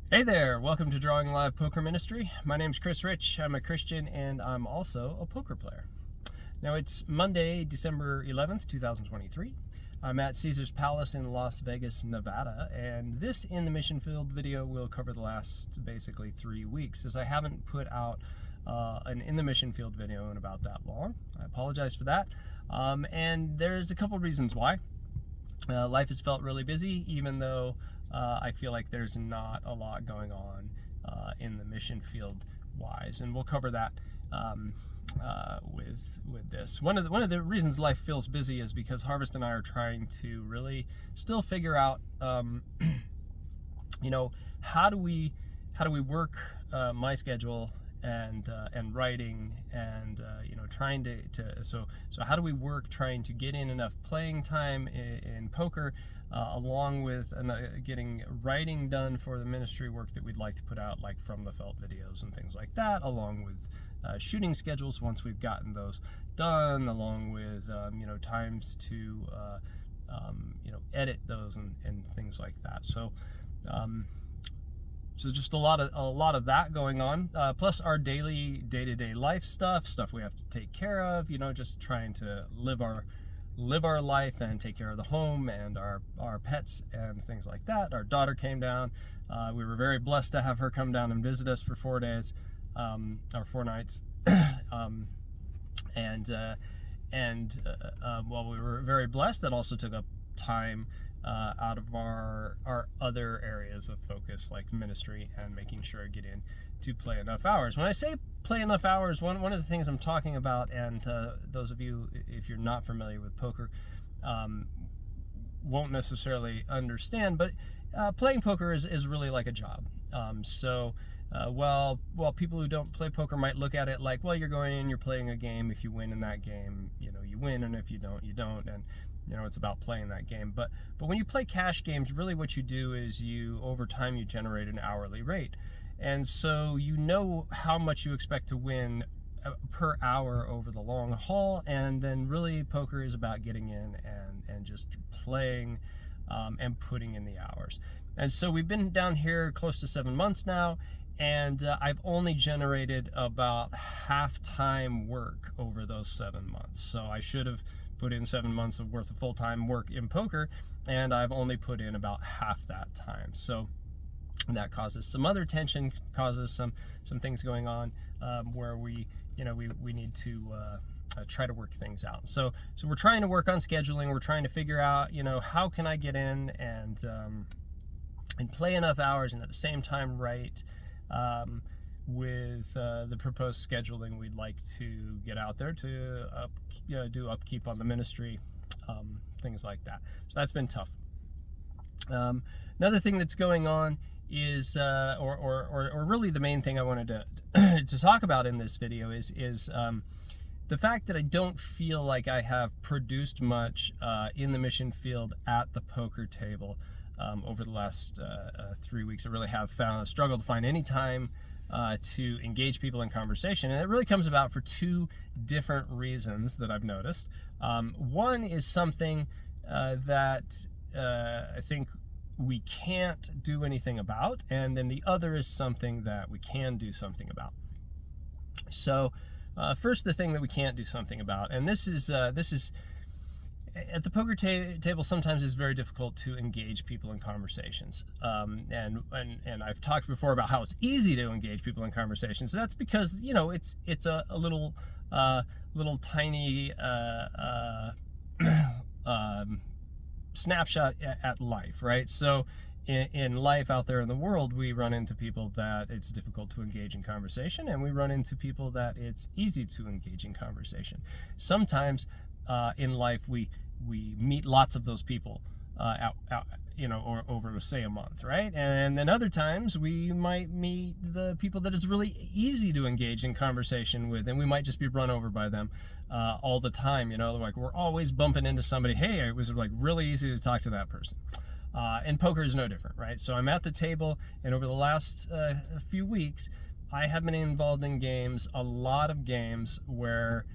Hey there, welcome to Drawing Live Poker Ministry. My name's Chris Rich. I'm a Christian and I'm also a poker player. Now it's Monday, December 11th, 2023. I'm at Caesars Palace in Las Vegas, Nevada, and this In the Mission Field video will cover the last basically 3 weeks, as I haven't put out an In the Mission Field video in about that long. I apologize for that. And there's a couple reasons why. Life has felt really busy, even though I feel like there's not a lot going on in the mission field wise, and we'll cover that with this. One of the reasons life feels busy is because Harvest and I are trying to really still figure out, how do we work my schedule and writing and trying to so how do we work trying to get in enough playing time in poker along with getting writing done for the ministry work that we'd like to put out, like From the Felt videos and things like that, along with shooting schedules once we've gotten those done, along with times to edit those and things like that. So just a lot of that going on, plus our daily day-to-day life stuff we have to take care of, just trying to live our life and take care of the home and our pets and things like that. Our daughter came down. We were very blessed to have her come down and visit us for 4 days, or 4 nights. While we were very blessed, that also took up time out of our other areas of focus, like ministry and making sure I get in to play enough hours. When I say play enough hours, one of the things I'm talking about, and those of you, if you're not familiar with poker, won't necessarily understand, but playing poker is really like a job. While people who don't play poker might look at it like, well, you're going in, you're playing a game. If you win in that game, you win, and if you don't, you don't. And it's about playing that game. But when you play cash games, really what you do is over time you generate an hourly rate. And so how much you expect to win per hour over the long haul. And then really poker is about getting in and just playing and putting in the hours. And so we've been down here close to 7 months now, and I've only generated about half-time work over those 7 months. So I should have put in 7 months of worth of full-time work in poker, and I've only put in about half that time. So that causes some other tension, causes some things going on where we need to try to work things out. So we're trying to work on scheduling. We're trying to figure out, how can I get in and play enough hours and at the same time write with the proposed scheduling we'd like to get out there to do upkeep on the ministry, things like that. So that's been tough. Another thing that's going on is, or really the main thing I wanted to talk about in this video is the fact that I don't feel like I have produced much in the mission field at the poker table over the last 3 weeks. I really have struggled to find any time to engage people in conversation, and it really comes about for 2 different reasons that I've noticed. One is something that I think we can't do anything about, and then the other is something that we can do something about. So first, the thing that we can't do something about, and this is at the poker table, sometimes it's very difficult to engage people in conversations. And I've talked before about how it's easy to engage people in conversations. That's because, it's a little tiny snapshot at life, right? So in life out there in the world, we run into people that it's difficult to engage in conversation, and we run into people that it's easy to engage in conversation. Sometimes in life, we meet lots of those people or over, say, a month, right? And then other times we might meet the people that it's really easy to engage in conversation with, and we might just be run over by them all the time. Like we're always bumping into somebody. Hey, it was like really easy to talk to that person. And poker is no different, right? So I'm at the table, and over the last few weeks, I have been involved in games, a lot of games where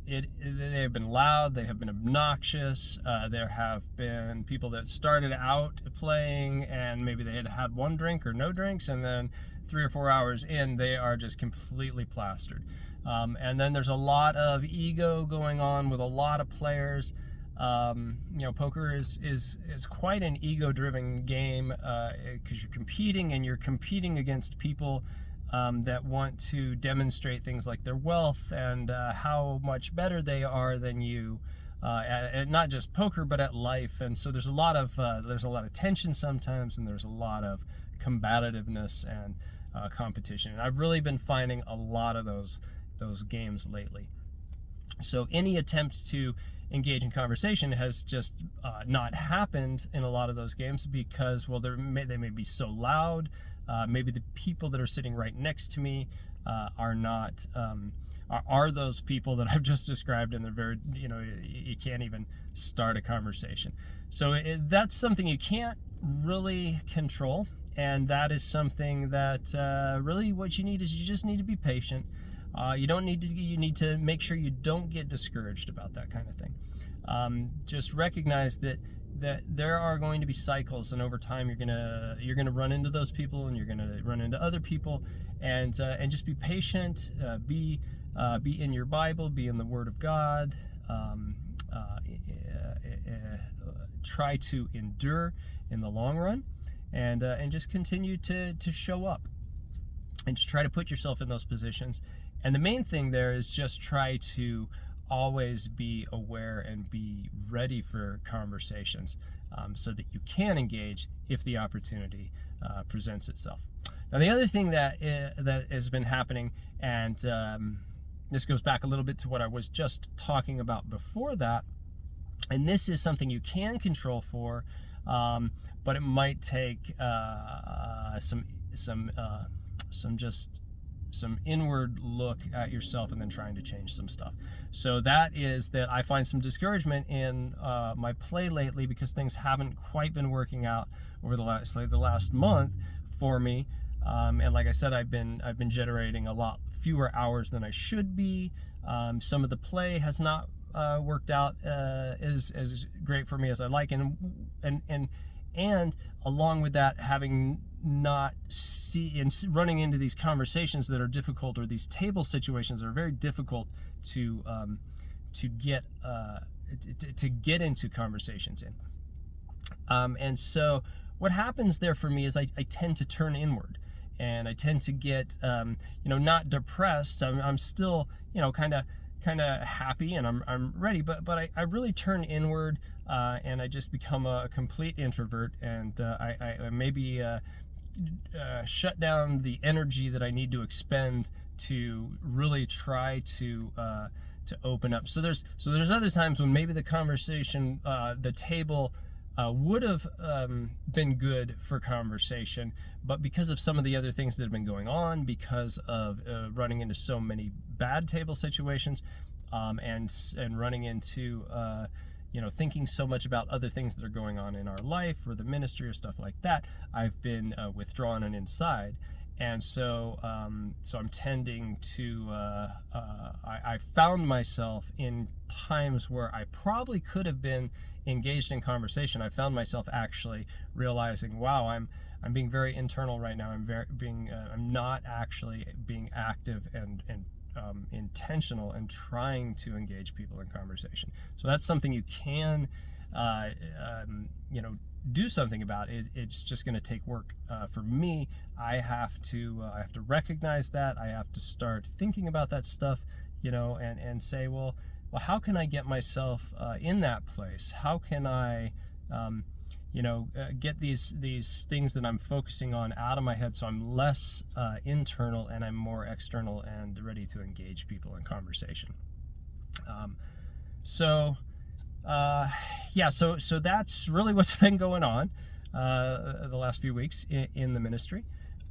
they have been loud, they have been obnoxious. There have been people that started out playing and maybe they had had one drink or no drinks, and then 3 or 4 hours in, they are just completely plastered. And then there's a lot of ego going on with a lot of players. Poker is quite an ego-driven game because you're competing against people that want to demonstrate things like their wealth and how much better they are than you, at not just poker but at life. And so there's a lot of tension sometimes, and there's a lot of combativeness and competition. And I've really been finding a lot of those games lately. So any attempt to engage in conversation has just not happened in a lot of those games because, they may be so loud. Maybe the people that are sitting right next to me are not are those people that I've just described, and they're very, you can't even start a conversation. So that's something you can't really control, and that is something that really what you need is you just need to be patient. You need to make sure you don't get discouraged about that kind of thing. Just recognize that there are going to be cycles, and over time you're gonna run into those people, and you're gonna run into other people, and just be patient. Be in your Bible, be in the Word of God. Try to endure in the long run, and just continue to show up, and just try to put yourself in those positions. And the main thing there is just try to always be aware and be ready for conversations, so that you can engage if the opportunity presents itself. Now, the other thing that has been happening, and this goes back a little bit to what I was just talking about before that, and this is something you can control for, but it might take some inward look at yourself and then trying to change some stuff. So that is that I find some discouragement in my play lately because things haven't quite been working out over the last month for me. And like I said, I've been generating a lot fewer hours than I should be. Some of the play has not worked out as great for me as I like, and along with that, having not running into these conversations that are difficult, or these table situations that are very difficult to get into conversations in. And so what happens there for me is I tend to turn inward, and I tend to get not depressed. I'm still kind of happy, and I'm ready, but I really turn inward, and I just become a complete introvert, and I maybe shut down the energy that I need to expend to really try to open up. So there's other times when maybe the conversation, the table would have been good for conversation, but because of some of the other things that have been going on, because of running into so many bad table situations, and running into thinking so much about other things that are going on in our life or the ministry or stuff like that, I've been withdrawn and inside. And so I'm tending to I found myself in times where I probably could have been engaged in conversation. I found myself actually realizing, wow, I'm being very internal right now. I'm not actually being active and intentional and trying to engage people in conversation. So that's something you can do something about. It's just going to take work. For me, I have to recognize that. I have to start thinking about that stuff, and say, well, how can I get myself in that place? How can I get these things that I'm focusing on out of my head, so I'm less internal and I'm more external and ready to engage people in conversation. So that's really what's been going on the last few weeks in the ministry.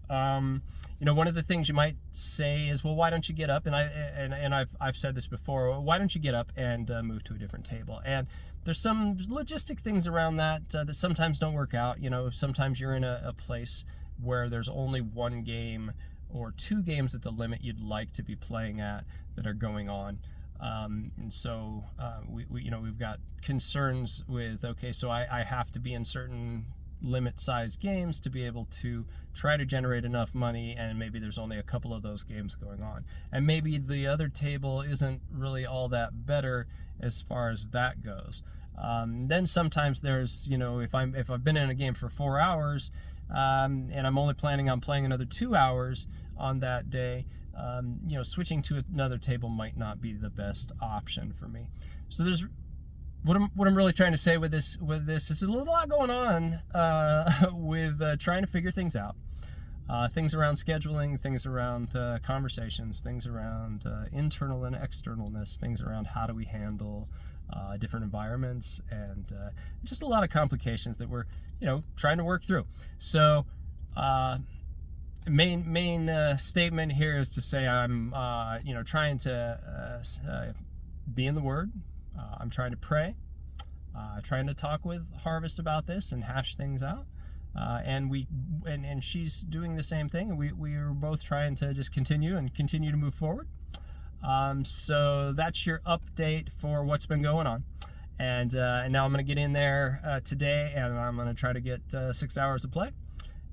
One of the things you might say is, well, why don't you get up? And I've said this before. Why don't you get up and move to a different table? And there's some logistic things around that that sometimes don't work out. Sometimes you're in a place where there's only one game or two games at the limit you'd like to be playing at that are going on. And so we've got concerns with, okay, so I have to be in certain limit size games to be able to try to generate enough money, and maybe there's only a couple of those games going on, and maybe the other table isn't really all that better as far as that goes. Then sometimes there's, if I've been in a game for 4 hours, and I'm only planning on playing another 2 hours on that day, switching to another table might not be the best option for me. So there's what I'm really trying to say with this is a lot going on with trying to figure things out. Things around scheduling, things around conversations, things around internal and externalness, things around how do we handle different environments, and just a lot of complications that we're trying to work through. So main statement here is to say I'm trying to be in the Word. I'm trying to pray, trying to talk with Harvest about this and hash things out. And she's doing the same thing, and we are both trying to just continue to move forward. So that's your update for what's been going on. And now I'm going to get in there today, and I'm going to try to get 6 hours of play.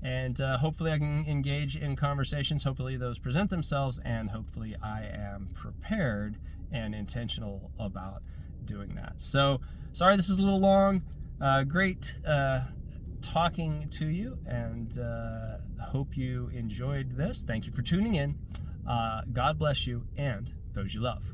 And hopefully I can engage in conversations. Hopefully those present themselves, and hopefully I am prepared and intentional about doing that. So sorry this is a little long. Great talking to you, and hope you enjoyed this. Thank you for tuning in. God bless you and those you love.